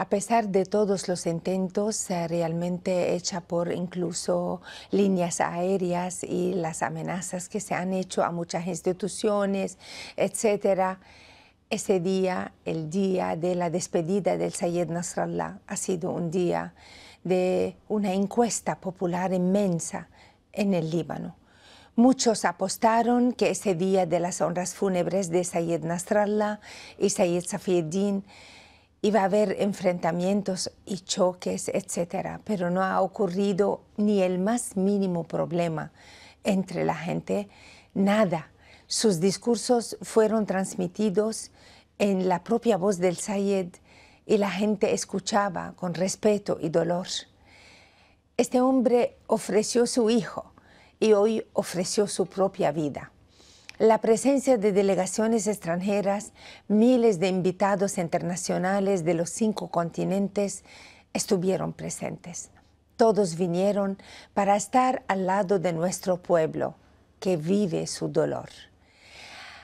A pesar de todos los intentos, realmente hecha por incluso líneas aéreas y las amenazas que se han hecho a muchas instituciones, etcétera, ese día, el día de la despedida del Sayed Nasrallah, ha sido un día de una encuesta popular inmensa en el Líbano. Muchos apostaron que ese día de las honras fúnebres de Sayed Nasrallah y Sayed Safieddin iba a haber enfrentamientos y choques, etcétera, pero no ha ocurrido ni el más mínimo problema entre la gente, nada. Sus discursos fueron transmitidos en la propia voz del Sayed y la gente escuchaba con respeto y dolor. Este hombre ofreció su hijo y hoy ofreció su propia vida. La presencia de delegaciones extranjeras, miles de invitados internacionales de los 5 continentes estuvieron presentes. Todos vinieron para estar al lado de nuestro pueblo que vive su dolor.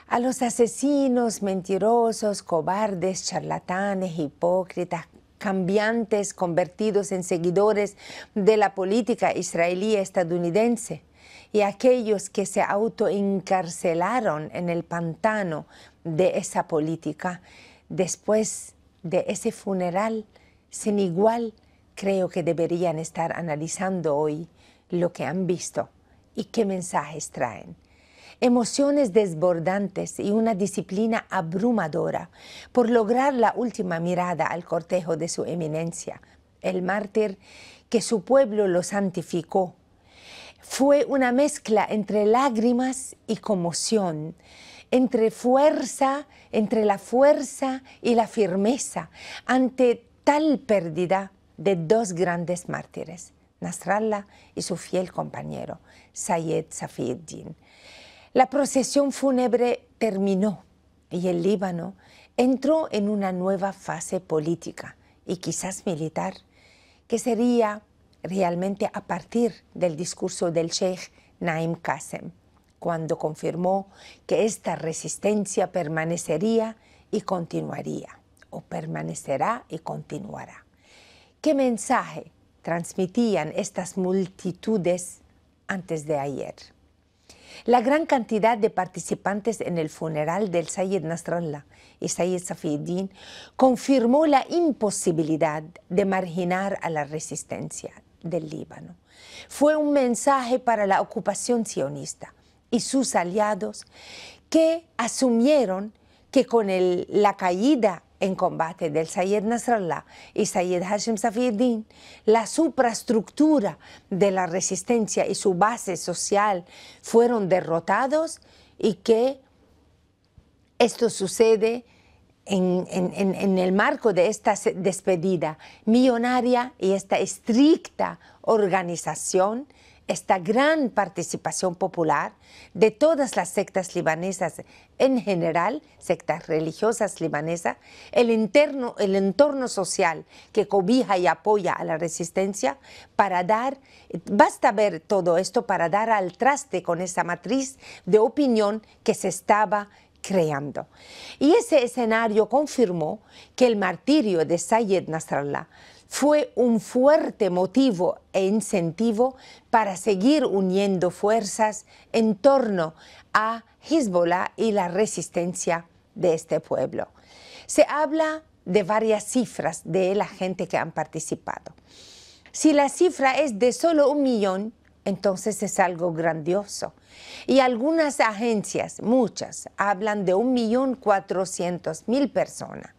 A los asesinos, mentirosos, cobardes, charlatanes, hipócritas, cambiantes, convertidos en seguidores de la política israelí estadounidense, y aquellos que se autoencarcelaron en el pantano de esa política, después de ese funeral sin igual, creo que deberían estar analizando hoy lo que han visto y qué mensajes traen. Emociones desbordantes y una disciplina abrumadora por lograr la última mirada al cortejo de su eminencia, el mártir que su pueblo lo santificó. Fue una mezcla entre lágrimas y conmoción, entre la fuerza y la firmeza ante tal pérdida de 2 grandes mártires, Nasrallah y su fiel compañero, Sayed Safieddin. La procesión fúnebre terminó y el Líbano entró en una nueva fase política y quizás militar, que sería realmente a partir del discurso del Sheikh Naim Qassem, cuando confirmó que esta resistencia permanecería y continuaría, o permanecerá y continuará. ¿Qué mensaje transmitían estas multitudes antes de ayer? La gran cantidad de participantes en el funeral del Sayed Nasrallah y Sayed Safieddin confirmó la imposibilidad de marginar a la resistencia del Líbano. Fue un mensaje para la ocupación sionista y sus aliados que asumieron que con la caída en combate del Sayed Nasrallah y Sayed Hashem Safieddin, la supraestructura de la resistencia y su base social fueron derrotados y que esto sucede en el marco de esta despedida millonaria y esta estricta organización, esta gran participación popular de todas las sectas libanesas en general, sectas religiosas libanesas, el entorno social que cobija y apoya a la resistencia basta ver todo esto para dar al traste con esa matriz de opinión que se estaba creando. Y ese escenario confirmó que el martirio de Sayed Nasrallah fue un fuerte motivo e incentivo para seguir uniendo fuerzas en torno a Hezbollah y la resistencia de este pueblo. Se habla de varias cifras de la gente que han participado. Si la cifra es de solo 1 millón, entonces es algo grandioso. Y algunas agencias, muchas, hablan de 1.400.000 personas,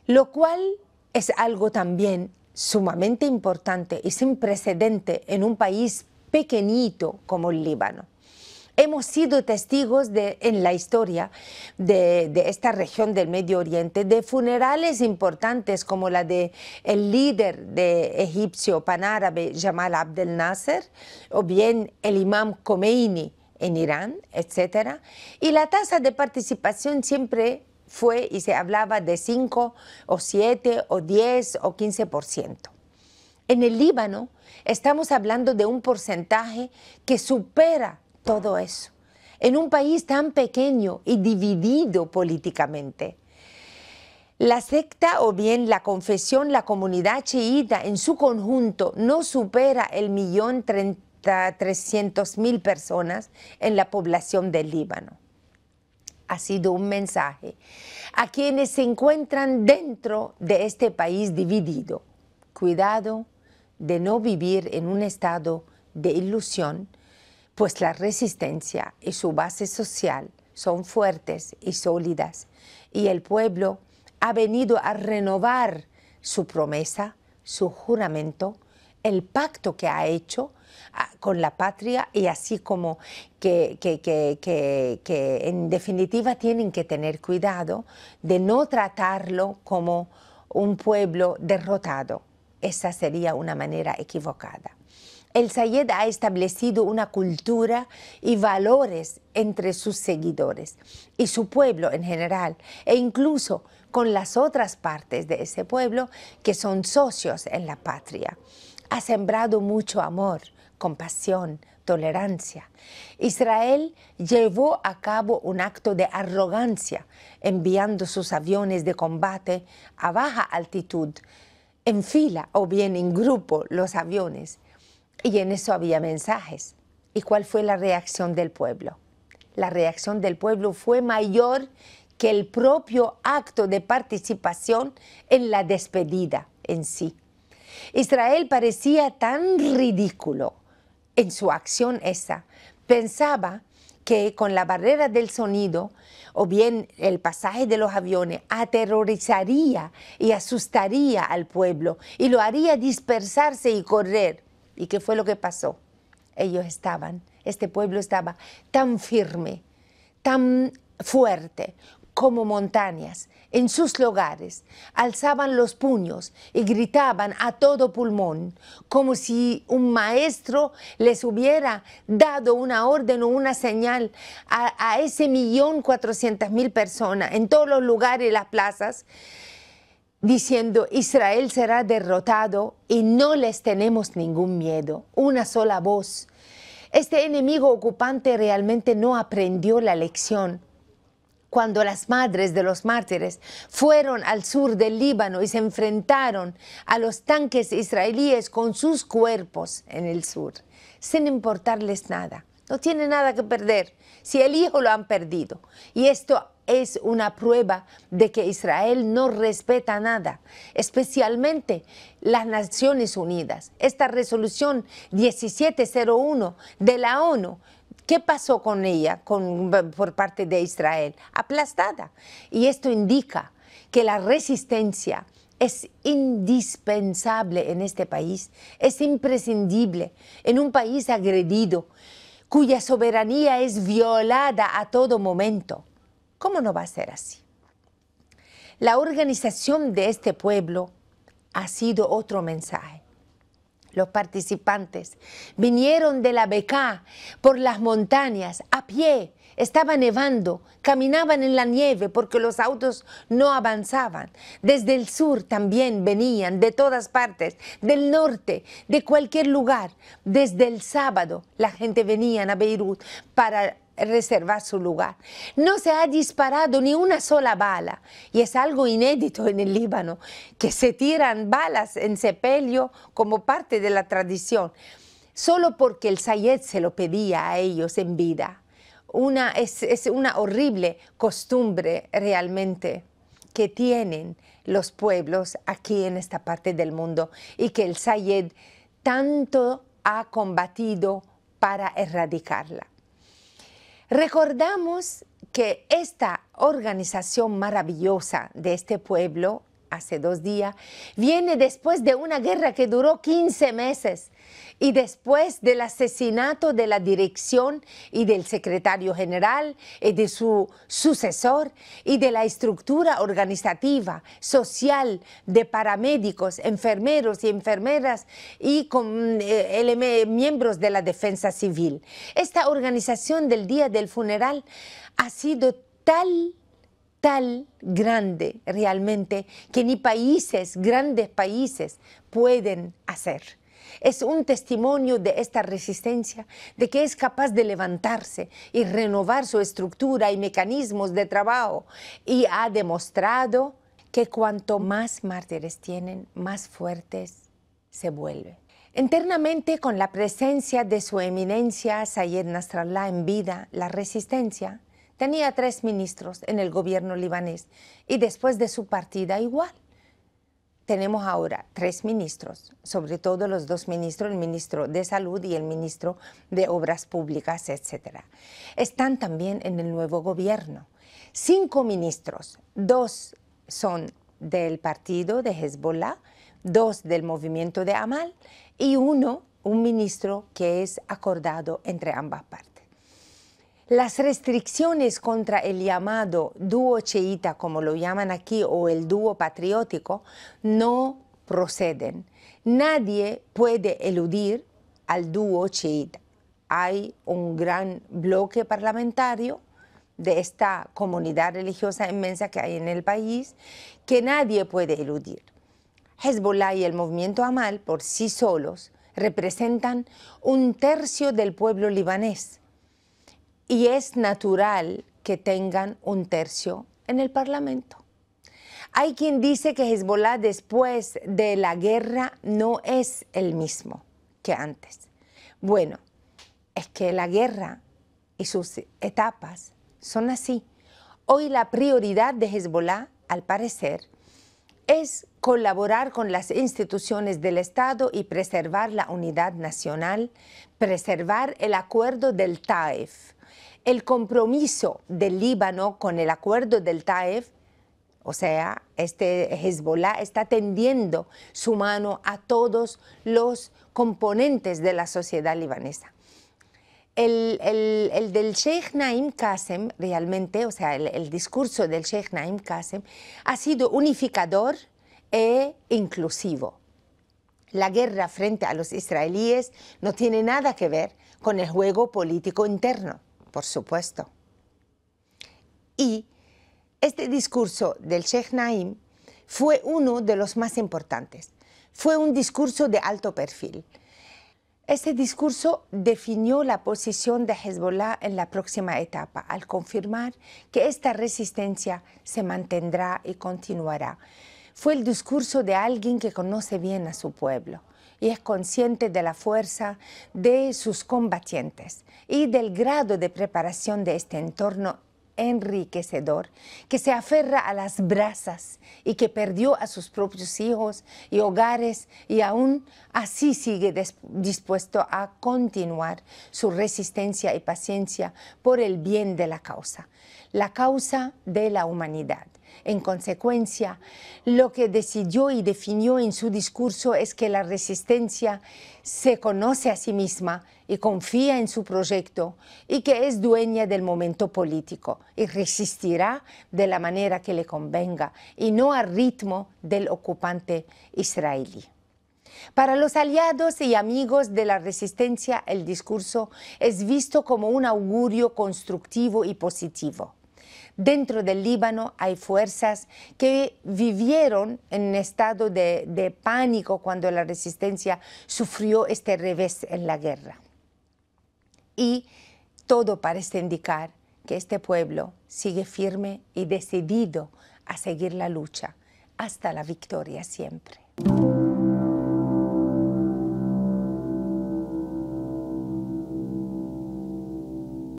lo cual es algo también sumamente importante y sin precedente en un país pequeñito como el Líbano. Hemos sido testigos en la historia de esta región del Medio Oriente de funerales importantes como la del líder egipcio panárabe Jamal Abdel Nasser o bien el imam Khomeini en Irán, etc. Y la tasa de participación siempre fue y se hablaba de 5 o 7 o 10 o 15%. En el Líbano estamos hablando de un porcentaje que supera todo eso, en un país tan pequeño y dividido políticamente. La secta o bien la confesión, la comunidad chiita en su conjunto no supera el 1.300.000 personas en la población del Líbano. Ha sido un mensaje a quienes se encuentran dentro de este país dividido. Cuidado de no vivir en un estado de ilusión, pues la resistencia y su base social son fuertes y sólidas, y el pueblo ha venido a renovar su promesa, su juramento, el pacto que ha hecho con la patria, y así como que en definitiva tienen que tener cuidado de no tratarlo como un pueblo derrotado. Esa sería una manera equivocada. El Sayed ha establecido una cultura y valores entre sus seguidores y su pueblo en general, e incluso con las otras partes de ese pueblo que son socios en la patria. Ha sembrado mucho amor, compasión, tolerancia. Israel llevó a cabo un acto de arrogancia enviando sus aviones de combate a baja altitud, en fila o bien en grupo los aviones. Y en eso había mensajes. ¿Y cuál fue la reacción del pueblo? La reacción del pueblo fue mayor que el propio acto de participación en la despedida en sí. Israel parecía tan ridículo en su acción esa. Pensaba que con la barrera del sonido o bien el pasaje de los aviones aterrorizaría y asustaría al pueblo y lo haría dispersarse y correr. ¿Y qué fue lo que pasó? Este pueblo estaba tan firme, tan fuerte como montañas en sus lugares, alzaban los puños y gritaban a todo pulmón, como si un maestro les hubiera dado una orden o una señal a ese 1.400.000 personas en todos los lugares y las plazas, diciendo: Israel será derrotado y no les tenemos ningún miedo, una sola voz. Este enemigo ocupante realmente no aprendió la lección. Cuando las madres de los mártires fueron al sur del Líbano y se enfrentaron a los tanques israelíes con sus cuerpos en el sur, sin importarles nada, no tienen nada que perder. Si el hijo lo han perdido. Y esto es una prueba de que Israel no respeta nada, especialmente las Naciones Unidas. Esta resolución 1701 de la ONU, ¿qué pasó con ella por parte de Israel? Aplastada. Y esto indica que la resistencia es indispensable en este país, es imprescindible en un país agredido, cuya soberanía es violada a todo momento. ¿Cómo no va a ser así? La organización de este pueblo ha sido otro mensaje. Los participantes vinieron de la Bekaa por las montañas a pie, estaba nevando, caminaban en la nieve porque los autos no avanzaban. Desde el sur también venían, de todas partes, del norte, de cualquier lugar. Desde el sábado la gente venía a Beirut para reservar su lugar. No se ha disparado ni una sola bala, y es algo inédito en el Líbano, que se tiran balas en sepelio como parte de la solo porque el Sayed se lo pedía a ellos en vida. Es una horrible costumbre realmente que tienen los pueblos aquí en esta parte del mundo y que el Sayed tanto ha combatido para erradicarla. Recordamos que esta organización maravillosa de este pueblo, hace 2 días, viene después de una guerra que duró 15 meses y después del asesinato de la dirección y del secretario general y de su sucesor y de la estructura organizativa, social, de paramédicos, enfermeros y enfermeras y con miembros de la defensa civil. Esta organización del día del funeral ha sido tal grande realmente que ni grandes países pueden hacer. Es un testimonio de esta resistencia, de que es capaz de levantarse y renovar su estructura y mecanismos de trabajo, y ha demostrado que cuanto más mártires tienen, más fuertes se vuelven. Internamente, con la presencia de su eminencia Sayed Nasrallah en vida, la resistencia tenía 3 ministros en el gobierno libanés y después de su partida igual. Tenemos ahora 3 ministros, sobre todo los 2 ministros, el ministro de Salud y el ministro de Obras Públicas, etc. Están también en el nuevo gobierno. 5 ministros, 2 son del partido de Hezbollah, 2 del movimiento de Amal y un ministro que es acordado entre ambas partes. Las restricciones contra el llamado dúo chiita, como lo llaman aquí, o el dúo patriótico, no proceden. Nadie puede eludir al dúo chiita. Hay un gran bloque parlamentario de esta comunidad religiosa inmensa que hay en el país que nadie puede eludir. Hezbollah y el movimiento Amal por sí solos representan 1/3 del pueblo libanés y es natural que tengan 1/3 en el Parlamento. Hay quien dice que Hezbollah después de la guerra no es el mismo que antes. Bueno, es que la guerra y sus etapas son así. Hoy la prioridad de Hezbollah, al parecer, es colaborar con las instituciones del Estado y preservar la unidad nacional, preservar el acuerdo del Taif. El compromiso del Líbano con el acuerdo del Taif, o sea, Hezbollah está tendiendo su mano a todos los componentes de la sociedad libanesa. El del Sheikh Naim Qassem realmente, o sea, el discurso del Sheikh Naim Qassem ha sido unificador e inclusivo. La guerra frente a los israelíes no tiene nada que ver con el juego político interno, por supuesto. Y este discurso del Sheikh Naim fue uno de los más importantes. Fue un discurso de alto perfil. Este discurso definió la posición de Hezbollah en la próxima etapa, al confirmar que esta resistencia se mantendrá y continuará. Fue el discurso de alguien que conoce bien a su pueblo y es consciente de la fuerza de sus combatientes y del grado de preparación de este entorno enriquecedor, que se aferra a las brasas y que perdió a sus propios hijos y hogares y aún así sigue dispuesto a continuar su resistencia y paciencia por el bien de la causa de la humanidad. En consecuencia, lo que decidió y definió en su discurso es que la resistencia se conoce a sí misma y confía en su proyecto y que es dueña del momento político y resistirá de la manera que le convenga y no al ritmo del ocupante israelí. Para los aliados y amigos de la resistencia, el discurso es visto como un augurio constructivo y positivo. Dentro del Líbano hay fuerzas que vivieron en un estado de pánico cuando la resistencia sufrió este revés en la guerra. Y todo parece indicar que este pueblo sigue firme y decidido a seguir la lucha hasta la victoria siempre.